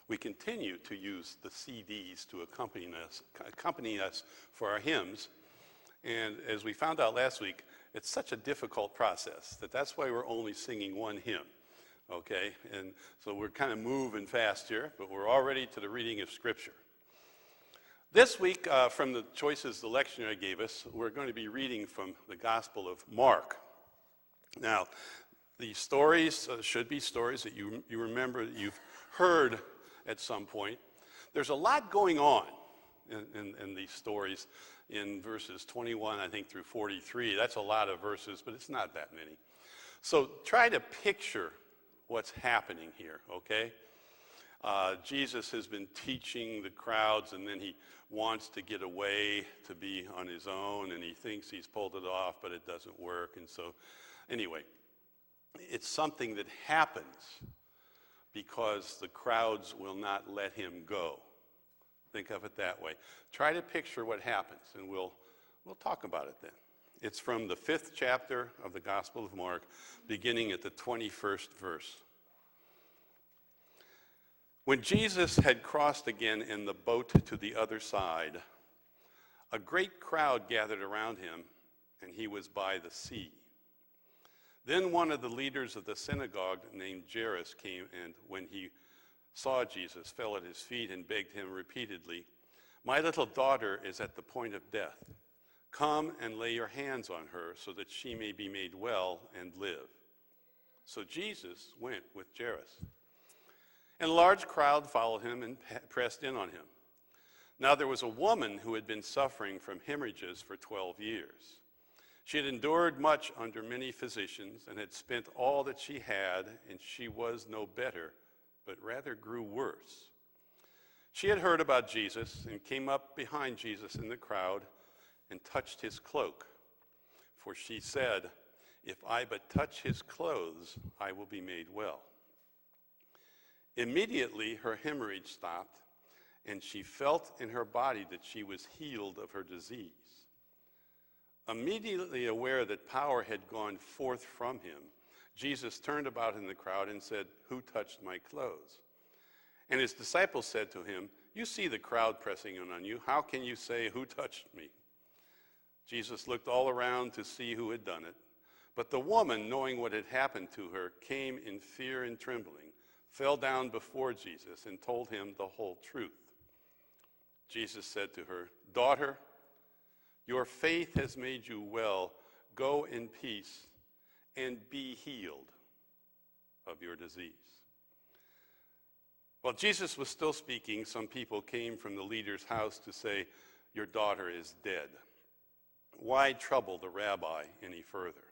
We continue to use the CDs to accompany us for our hymns. And as we found out last week, it's such a difficult process that's why we're only singing one hymn, okay? And so we're kind of moving fast here, but we're already to the reading of Scripture. This week, from the choices the lectionary gave us, we're going to be reading from the Gospel of Mark. Now, the stories should be stories that you remember that you've heard at some point. There's a lot going on in these stories in verses 21, I think, through 43. That's a lot of verses, but it's not that many. So try to picture what's happening here, okay? Jesus has been teaching the crowds, and then he wants to get away to be on his own, and he thinks he's pulled it off, but it doesn't work. And so, anyway, it's something that happens because the crowds will not let him go. Think of it that way. Try to picture what happens, and we'll talk about it then. It's from the 5th chapter of the Gospel of Mark, beginning at the 21st verse. When Jesus had crossed again in the boat to the other side, a great crowd gathered around him, and he was by the sea. Then one of the leaders of the synagogue named Jairus came, and when he saw Jesus, fell at his feet and begged him repeatedly, "My little daughter is at the point of death. Come and lay your hands on her so that she may be made well and live." So Jesus went with Jairus. And a large crowd followed him and pressed in on him. Now there was a woman who had been suffering from hemorrhages for 12 years. She had endured much under many physicians and had spent all that she had, and she was no better, but rather grew worse. She had heard about Jesus and came up behind Jesus in the crowd and touched his cloak. For she said, "If I but touch his clothes, I will be made well." Immediately her hemorrhage stopped, and she felt in her body that she was healed of her disease. Immediately aware that power had gone forth from him, Jesus turned about in the crowd and said, "Who touched my clothes?" And his disciples said to him, "You see the crowd pressing in on you. How can you say, 'Who touched me?'" Jesus looked all around to see who had done it. But the woman, knowing what had happened to her, came in fear and trembling, fell down before Jesus, and told him the whole truth. Jesus said to her, "Daughter, your faith has made you well. Go in peace and be healed of your disease." While Jesus was still speaking, some people came from the leader's house to say, "Your daughter is dead. Why trouble the rabbi any further?"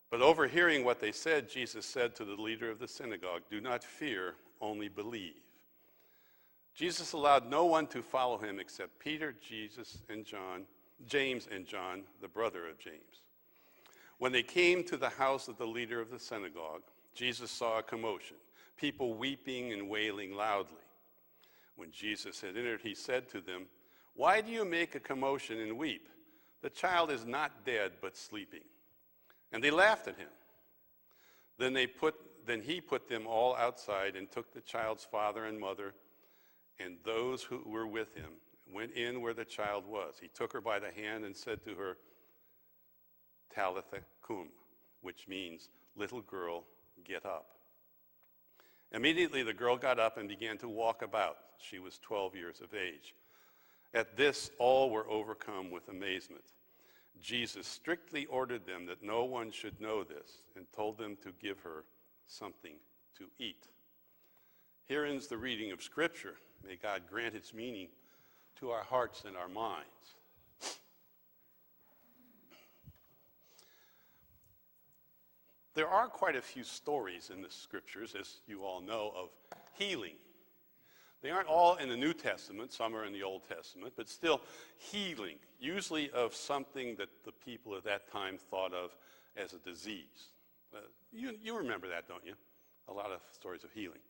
But overhearing what they said, Jesus said to the leader of the synagogue, "Do not fear, only believe." Jesus allowed no one to follow him except Peter, James and John, the brother of James. When they came to the house of the leader of the synagogue, Jesus saw a commotion, people weeping and wailing loudly. When Jesus had entered, he said to them, "Why do you make a commotion and weep? The child is not dead, but sleeping." And they laughed at him. Then he put them all outside and took the child's father and mother and those who were with him, went in where the child was. He took her by the hand and said to her, "Talitha cum," which means, "Little girl, get up." Immediately the girl got up and began to walk about. She was 12 years of age. At this, all were overcome with amazement. Jesus strictly ordered them that no one should know this and told them to give her something to eat. Here ends the reading of Scripture. May God grant its meaning to our hearts and our minds. There are quite a few stories in the Scriptures, as you all know, of healing. They aren't all in the New Testament, some are in the Old Testament, but still healing, usually of something that the people at that time thought of as a disease. You remember that, don't you? A lot of stories of healing.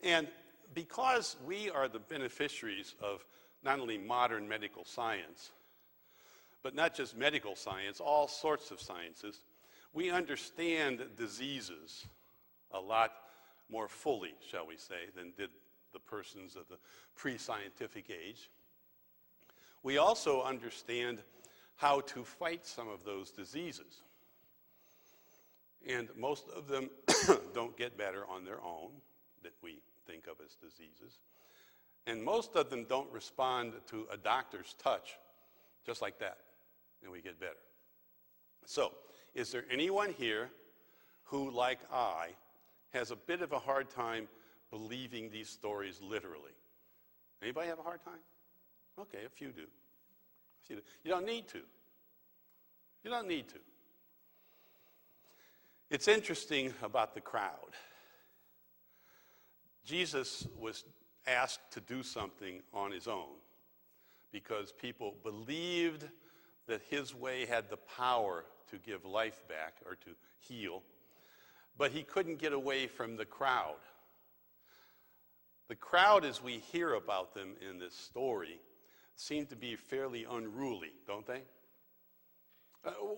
And because we are the beneficiaries of not only modern medical science, but not just medical science, all sorts of sciences, we understand diseases a lot more fully, shall we say, than did the persons of the pre-scientific age. We also understand how to fight some of those diseases. And most of them don't get better on their own, that we think of as diseases. And most of them don't respond to a doctor's touch, just like that, and we get better. So, is there anyone here who, like I, has a bit of a hard time believing these stories literally? Anybody have a hard time? Okay, a few do. You don't need to. You don't need to. It's interesting about the crowd. Jesus was asked to do something on his own because people believed that his way had the power to give life back or to heal, but he couldn't get away from the crowd. The crowd, as we hear about them in this story, seem to be fairly unruly, don't they?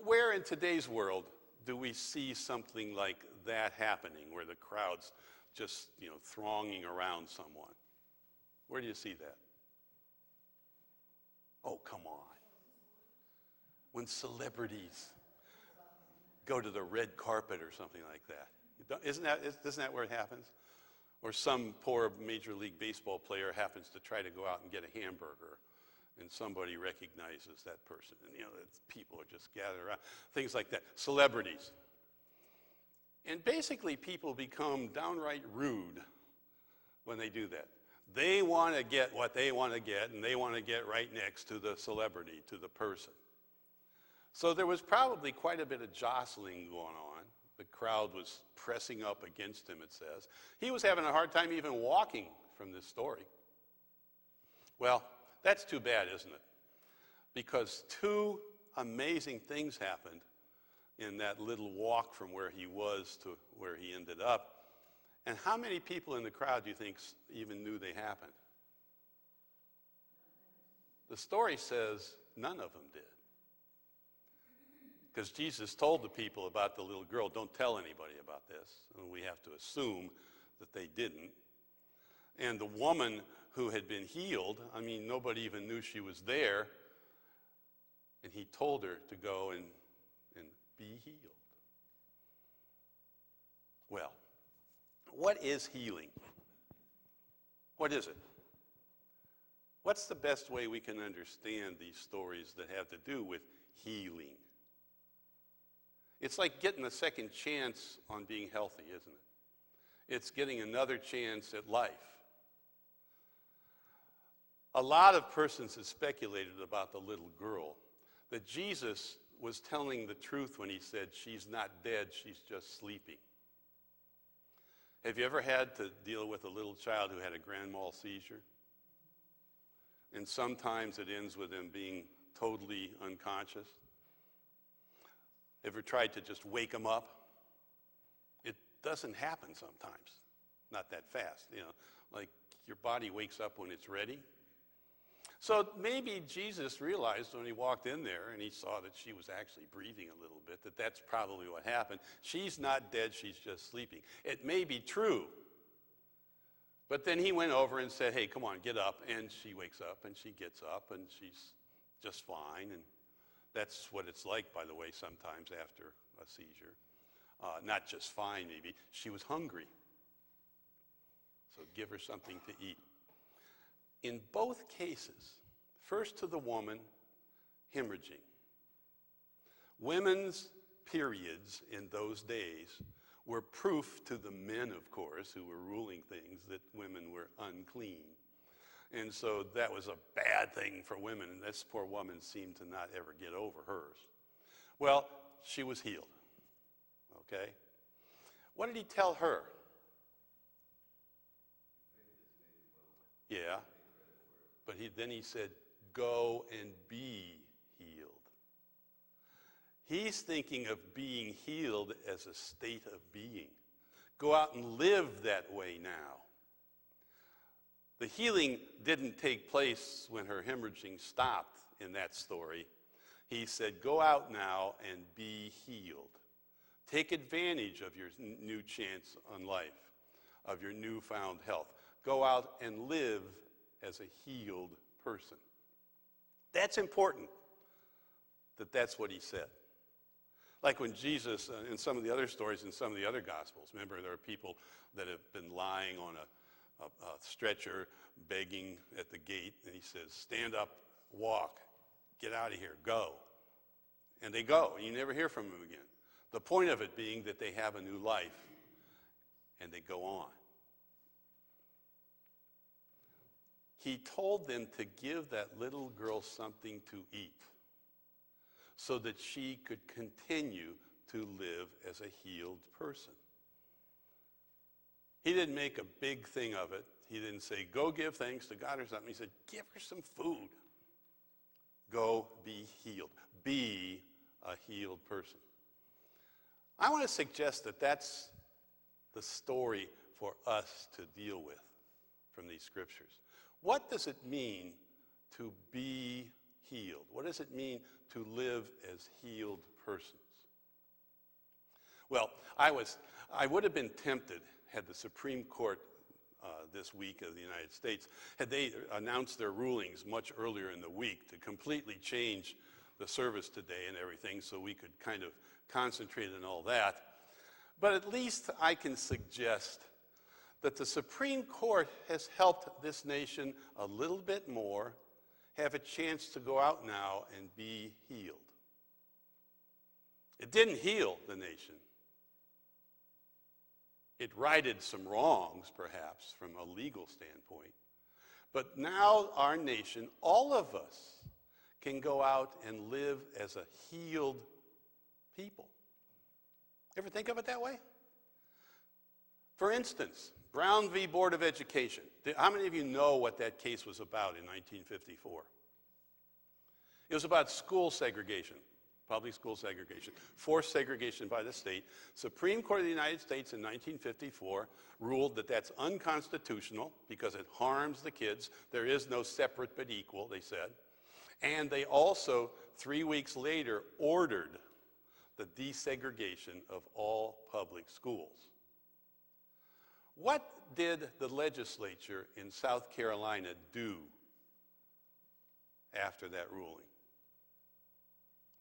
Where in today's world do we see something like that happening, where the crowd's just, thronging around someone? Where do you see that? Oh, come on. When celebrities go to the red carpet or something like that. Isn't that where it happens? Or some poor Major League Baseball player happens to try to go out and get a hamburger, and somebody recognizes that person. And, people are just gathered around. Things like that. Celebrities. And basically, people become downright rude when they do that. They want to get what they want to get, and they want to get right next to the celebrity, to the person. So there was probably quite a bit of jostling going on. The crowd was pressing up against him, it says. He was having a hard time even walking from this story. Well, that's too bad, isn't it? Because two amazing things happened in that little walk from where he was to where he ended up. And how many people in the crowd do you think even knew they happened? The story says none of them did. Because Jesus told the people about the little girl, don't tell anybody about this. And we have to assume that they didn't. And the woman who had been healed, nobody even knew she was there. And he told her to go and be healed. Well, what is healing? What is it? What's the best way we can understand these stories that have to do with healing? It's like getting a second chance on being healthy, isn't it? It's getting another chance at life. A lot of persons have speculated about the little girl, that Jesus was telling the truth when he said, she's not dead, she's just sleeping. Have you ever had to deal with a little child who had a grand mal seizure? And sometimes it ends with them being totally unconscious. Ever tried to just wake them up? It doesn't happen sometimes. Not that fast, like your body wakes up when it's ready. So maybe Jesus realized when he walked in there and he saw that she was actually breathing a little bit, that that's probably what happened. She's not dead, she's just sleeping. It may be true. But then he went over and said, hey, come on, get up. And she wakes up and she gets up and she's just fine. And that's what it's like, by the way, sometimes after a seizure. Not just fine, maybe. She was hungry. So give her something to eat. In both cases, first to the woman, hemorrhaging. Women's periods in those days were proof to the men, of course, who were ruling things, that women were unclean. And so that was a bad thing for women, and this poor woman seemed to not ever get over hers. Well, she was healed, okay? What did he tell her? Yeah, but then he said, go and be healed. He's thinking of being healed as a state of being. Go out and live that way now. The healing didn't take place when her hemorrhaging stopped in that story. He said, go out now and be healed. Take advantage of your new chance on life. of your newfound health. Go out and live as a healed person. That's important, that's what he said. Like when Jesus, in some of the other stories in some of the other Gospels, remember there are people that have been lying on a stretcher, begging at the gate, and he says, stand up, walk, get out of here, go. And they go, and you never hear from them again. The point of it being that they have a new life, and they go on. He told them to give that little girl something to eat so that she could continue to live as a healed person. He didn't make a big thing of it. He didn't say, go give thanks to God or something. He said, give her some food. Go be healed. Be a healed person. I want to suggest that that's the story for us to deal with from these scriptures. What does it mean to be healed? What does it mean to live as healed persons? Well, I would have been tempted had the Supreme Court this week of the United States, had they announced their rulings much earlier in the week to completely change the service today and everything so we could kind of concentrate on all that. But at least I can suggest that the Supreme Court has helped this nation a little bit more have a chance to go out now and be healed. It didn't heal the nation. It righted some wrongs, perhaps, from a legal standpoint. But now our nation, all of us, can go out and live as a healed people. Ever think of it that way? For instance, Brown v. Board of Education. How many of you know what that case was about in 1954? It was about school segregation, public school segregation, forced segregation by the state. Supreme Court of the United States in 1954 ruled that that's unconstitutional because it harms the kids. There is no separate but equal, they said. And they also, 3 weeks later, ordered the desegregation of all public schools. What did the legislature in South Carolina do after that ruling?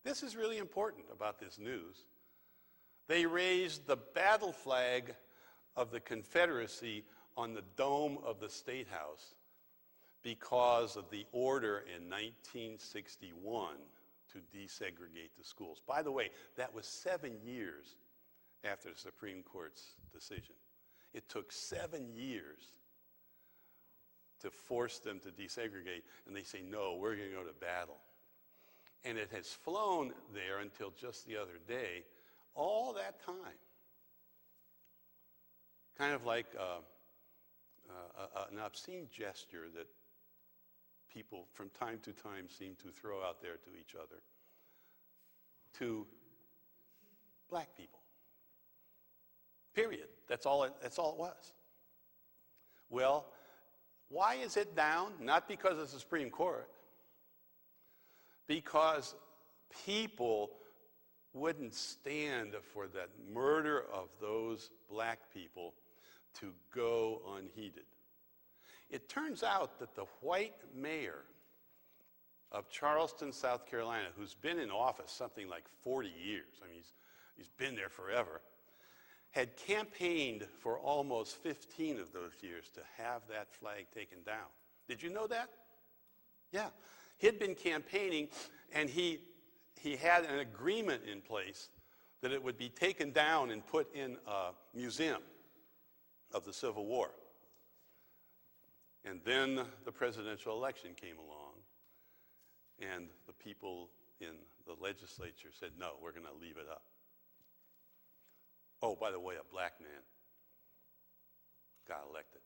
This is really important about this news. They raised the battle flag of the Confederacy on the dome of the State House because of the order in 1961 to desegregate the schools. By the way, that was 7 years after the Supreme Court's decision. It took 7 years to force them to desegregate, and they say, no, we're going to go to battle. And it has flown there until just the other day, all that time. Kind of like an obscene gesture that people from time to time seem to throw out there to each other, to black people. Period. That's all it was. Well, why is it down? Not because of the Supreme Court. Because people wouldn't stand for that murder of those black people to go unheeded. It turns out that the white mayor of Charleston, South Carolina, who's been in office something like 40 years, I mean, he's been there forever, had campaigned for almost 15 of those years to have that flag taken down. Did you know that? Yeah. He'd been campaigning, and he had an agreement in place that it would be taken down and put in a museum of the Civil War. And then the presidential election came along, and the people in the legislature said, no, we're going to leave it up. Oh, by the way, a black man got elected.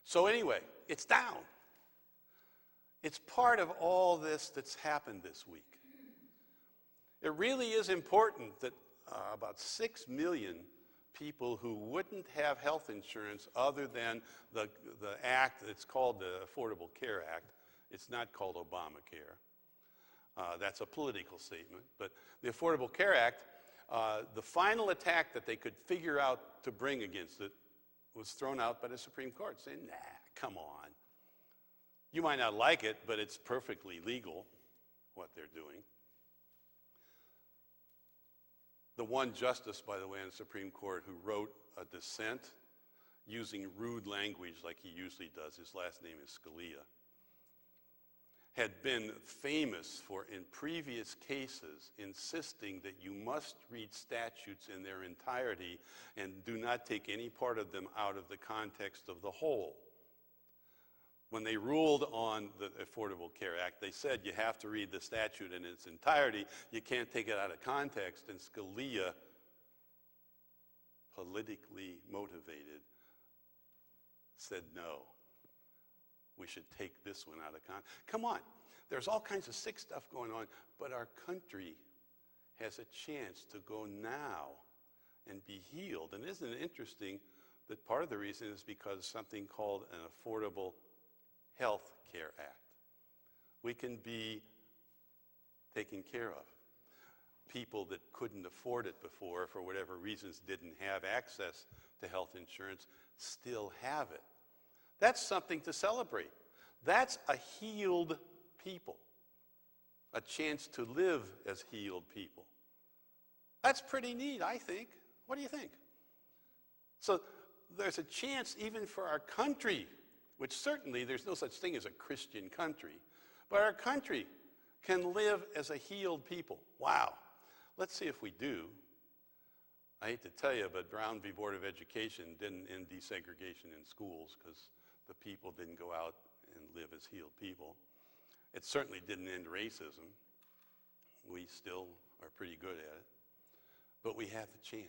So anyway, it's down. It's part of all this that's happened this week. It really is important that about 6 million people who wouldn't have health insurance other than the act that's called the Affordable Care Act. It's not called Obamacare. That's a political statement. But the Affordable Care Act The final attack that they could figure out to bring against it was thrown out by the Supreme Court, saying, nah, come on. You might not like it, but it's perfectly legal, what they're doing. The one justice, by the way, in the Supreme Court who wrote a dissent using rude language like he usually does, his last name is Scalia, had been famous for, in previous cases, insisting that you must read statutes in their entirety and do not take any part of them out of the context of the whole. When they ruled on the Affordable Care Act, they said you have to read the statute in its entirety. You can't take it out of context. And Scalia, politically motivated, said no. We should take this one out of context. Come on, there's all kinds of sick stuff going on, but our country has a chance to go now and be healed. And isn't it interesting that part of the reason is because of something called an Affordable Health Care Act. We can be taken care of. People that couldn't afford it before, for whatever reasons, didn't have access to health insurance, still have it. That's something to celebrate. That's a healed people, a chance to live as healed people. That's pretty neat, I think. What do you think? So there's a chance even for our country, which certainly there's no such thing as a Christian country, but our country can live as a healed people. Wow. Let's see if we do. I hate to tell you, but Brown v. Board of Education didn't end desegregation in schools because the people didn't go out and live as healed people. It certainly didn't end racism. We still are pretty good at it. But we have the chance.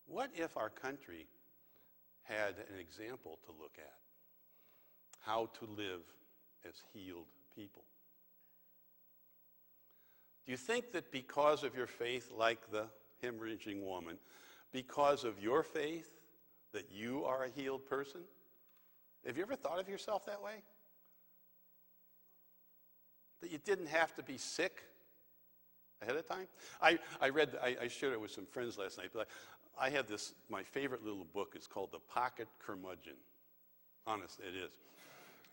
What if our country had an example to look at? How to live as healed people. Do you think that because of your faith, like the hemorrhaging woman, because of your faith, that you are a healed person? Have you ever thought of yourself that way? That you didn't have to be sick ahead of time? I shared it with some friends last night, but I have this, my favorite little book is called The Pocket Curmudgeon. Honest, it is.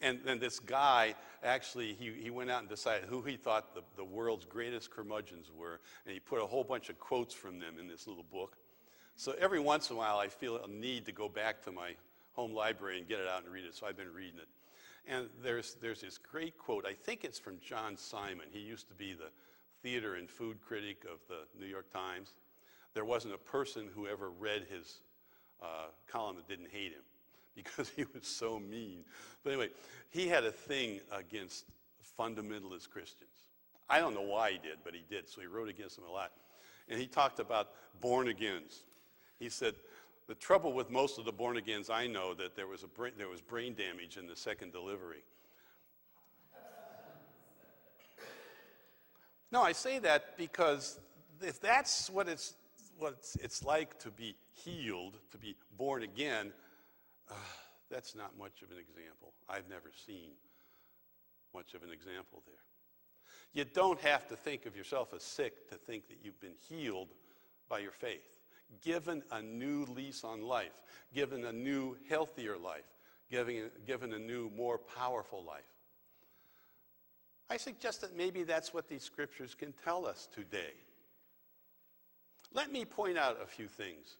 And then this guy, actually, he went out and decided who he thought the world's greatest curmudgeons were, and he put a whole bunch of quotes from them in this little book. So every once in a while, I feel a need to go back to my home library and get it out and read it, so I've been reading it. And there's this great quote, I think it's from John Simon. He used to be the theater and food critic of the New York Times. There wasn't a person who ever read his column that didn't hate him, because he was so mean. But anyway, he had a thing against fundamentalist Christians. I don't know why he did, but he did, so he wrote against them a lot. And he talked about born-agains. He said, the trouble with most of the born-agains I know, that there was brain damage in the second delivery. No, I say that because if that's what it's like to be healed, to be born again, that's not much of an example. I've never seen much of an example there. You don't have to think of yourself as sick to think that you've been healed by your faith, given a new lease on life, given a new, healthier life, given a new, more powerful life. I suggest that maybe that's what these scriptures can tell us today. Let me point out a few things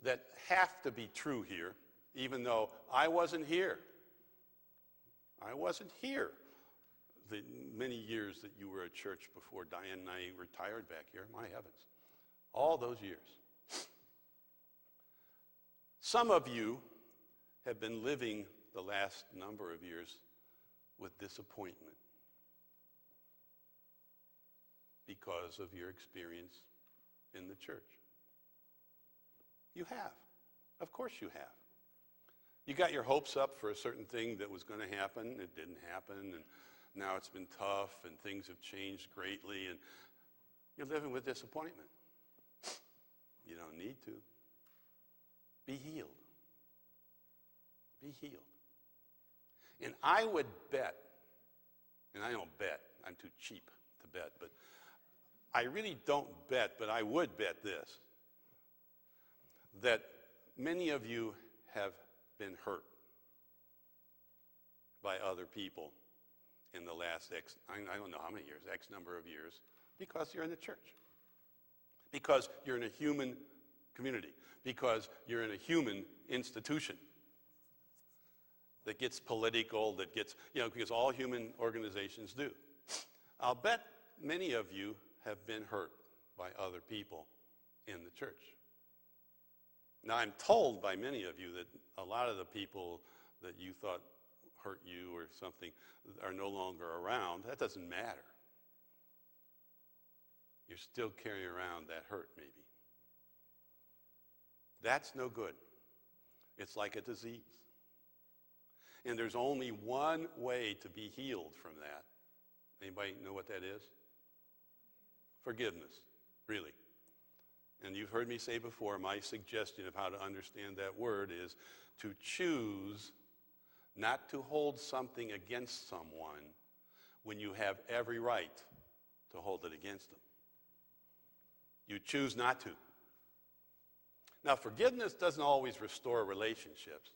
that have to be true here, even though I wasn't here. I wasn't here the many years that you were at church before Diane and I retired back here. My heavens, all those years. Some of you have been living the last number of years with disappointment because of your experience in the church. You have. Of course you have. You got your hopes up for a certain thing that was going to happen. It didn't happen, and now it's been tough, and things have changed greatly, and you're living with disappointment. You don't need to. Be healed. Be healed. And I would bet, and I don't bet, I'm too cheap to bet, but I really don't bet, but I would bet this, that many of you have been hurt by other people in the last I don't know how many years, X number of years, because you're in the church, because you're in a human community, because you're in a human institution that gets political, that gets, because all human organizations do. I'll bet many of you have been hurt by other people in the church. Now, I'm told by many of you that a lot of the people that you thought hurt you or something are no longer around. That doesn't matter. You're still carrying around that hurt, maybe. That's no good. It's like a disease. And there's only one way to be healed from that. Anybody know what that is? Forgiveness, really. And you've heard me say before, my suggestion of how to understand that word is to choose not to hold something against someone when you have every right to hold it against them. You choose not to. Now, forgiveness doesn't always restore relationships.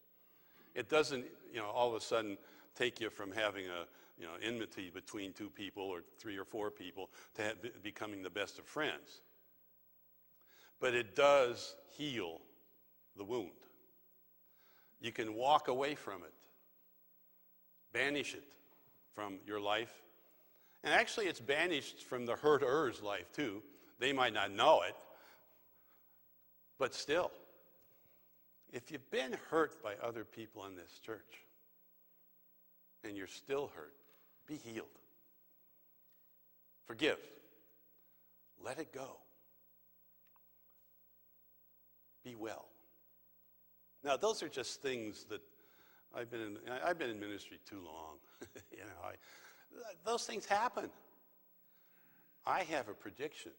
It doesn't, all of a sudden take you from having a, enmity between two people or three or four people to becoming the best of friends. But it does heal the wound. You can walk away from it, banish it from your life. And actually, it's banished from the hurter's life, too. They might not know it, but still, if you've been hurt by other people in this church and you're still hurt, be healed. Forgive. Let it go. Be well. Now, those are just things that I've been in ministry too long. Those things happen. I have a prediction,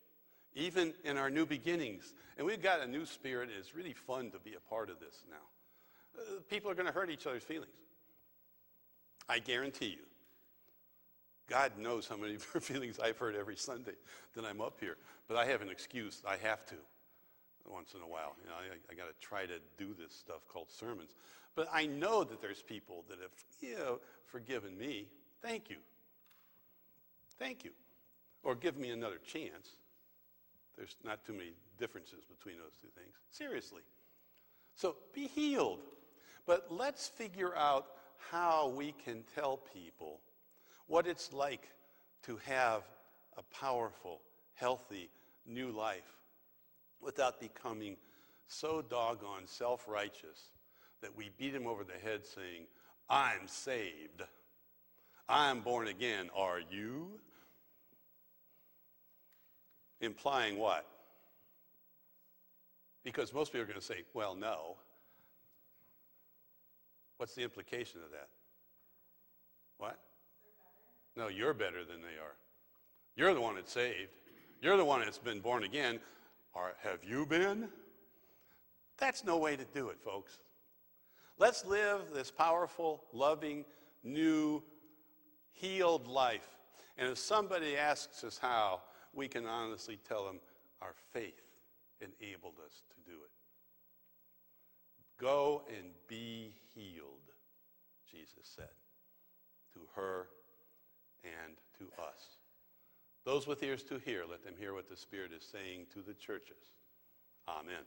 even in our new beginnings. And we've got a new spirit, and it's really fun to be a part of this now. People are going to hurt each other's feelings. I guarantee you. God knows how many feelings I've hurt every Sunday that I'm up here. But I have an excuse. I have to once in a while. I got to try to do this stuff called sermons. But I know that there's people that have, forgiven me. Thank you. Thank you. Or give me another chance. There's not too many differences between those two things. Seriously. So be healed. But let's figure out how we can tell people what it's like to have a powerful, healthy, new life without becoming so doggone self-righteous that we beat him over the head saying, I'm saved. I'm born again. Are you? Implying what? Because most people are going to say, well, no. What's the implication of that? What? No, you're better than they are. You're the one that's saved. You're the one that's been born again. Or have you been? That's no way to do it, folks. Let's live this powerful, loving, new, healed life. And if somebody asks us how, we can honestly tell them our faith enabled us to do it. Go and be healed, Jesus said, to her and to us. Those with ears to hear, let them hear what the Spirit is saying to the churches. Amen.